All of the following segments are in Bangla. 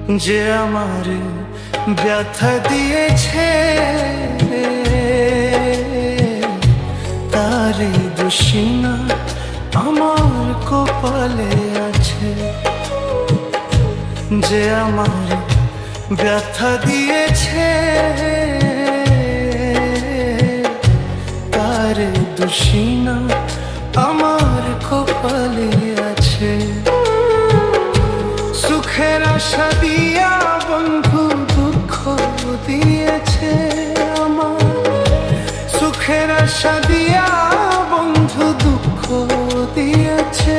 যে আমার ব্যথা দিয়েছে তারে দোষী না আমার কপালে আছে। যে আমার ব্যথা দিয়েছে তারে দোষী না আমার কপালে আছে। সুখের আশা দিয়া বন্ধু দুঃখ দিয়েছে আমার। সুখের আশা দিয়া বন্ধু দুঃখ দিয়েছে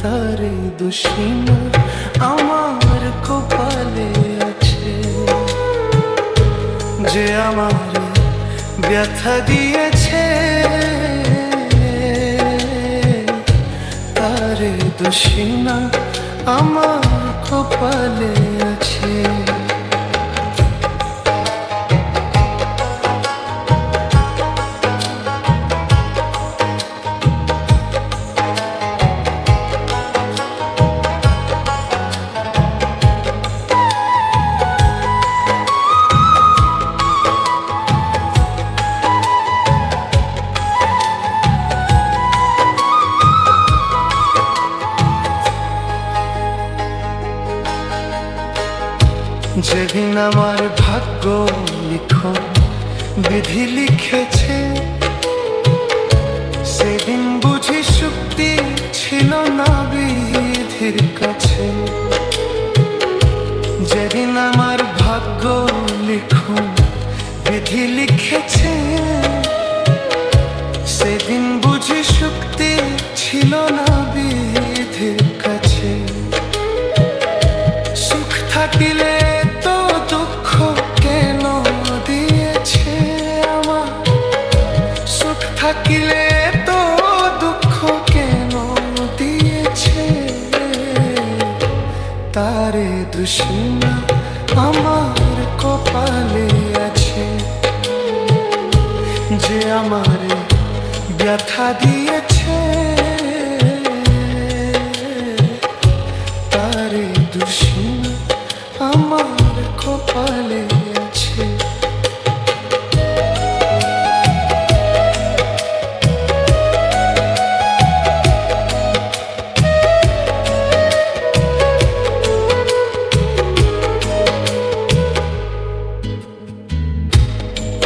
তারে দোষী না আমার কপালে আছে। যে আমার ব্যথা দিয়েছে তারে দোষী না আমার কপালে আছে। যেদিন আমার ভাগ্য লিখন বিধি লিখেছে সেদিন বুঝি শক্তি ছিল না বিধির কাছে। যেদিন আমার ভাগ্য লিখন বিধি লিখেছে সেদিন বুঝি শক্তি ছিল না বিধির কাছে। সুখ থাকিলে দুঃখ কেন দিয়েছে আমার। সুখ থাকিলে তো দুঃখ কেন দিয়েছে তারে দোষী না আমার কপালে আছে। যে আমার ব্যথা দিয়েছে তারে দোষী না আমার কপালে আছে।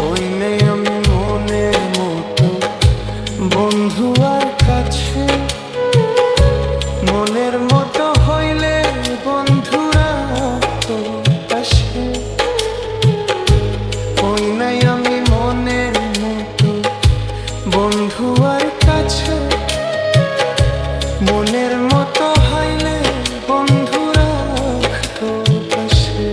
ওই নেই আমি মনের মতো বন্ধু আর কাছে। মনের মতো হইলে বন্ধুরা তো পাশে। ওই নাই আমি মনের মতো বন্ধু আর কাছে। মনের মতো হইলে বন্ধুরা তো পাশে।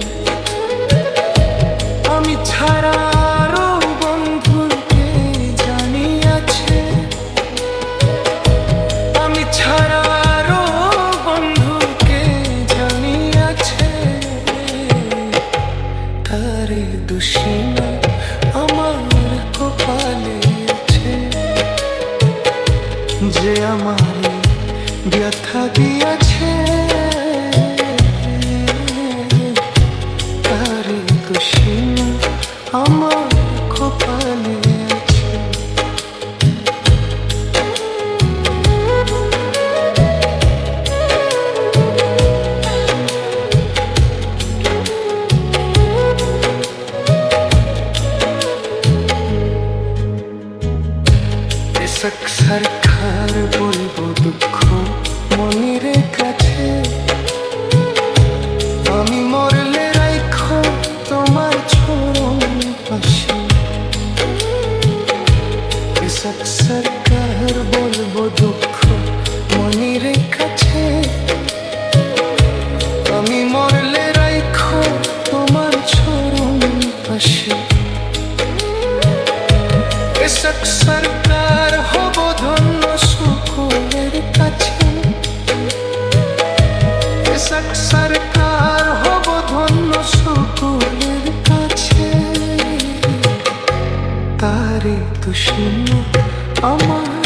আমি ছাড়া আরো বন্ধুকে জানি আছে। আমি ছাড়া আরো বন্ধুকে জানি আছে তারে দোষী না আমার কপালে আছে। যে আমার ব্যথা দিয়েছে তারে দোষী না আমার কপালে আছে। সরকার বলবো দুঃখ মনির কাছে। আমি মরলে রাখো তোমার চরণ পাশে। সরকার বলবো দুঃখ মনির কাছে। আমি মরলে রাখো তোমার চরণ পাশে। সরকার হব ধন্য সকলের কাছে। সরকার হব ধন্য সকলের কাছে তারে দোষী না আমার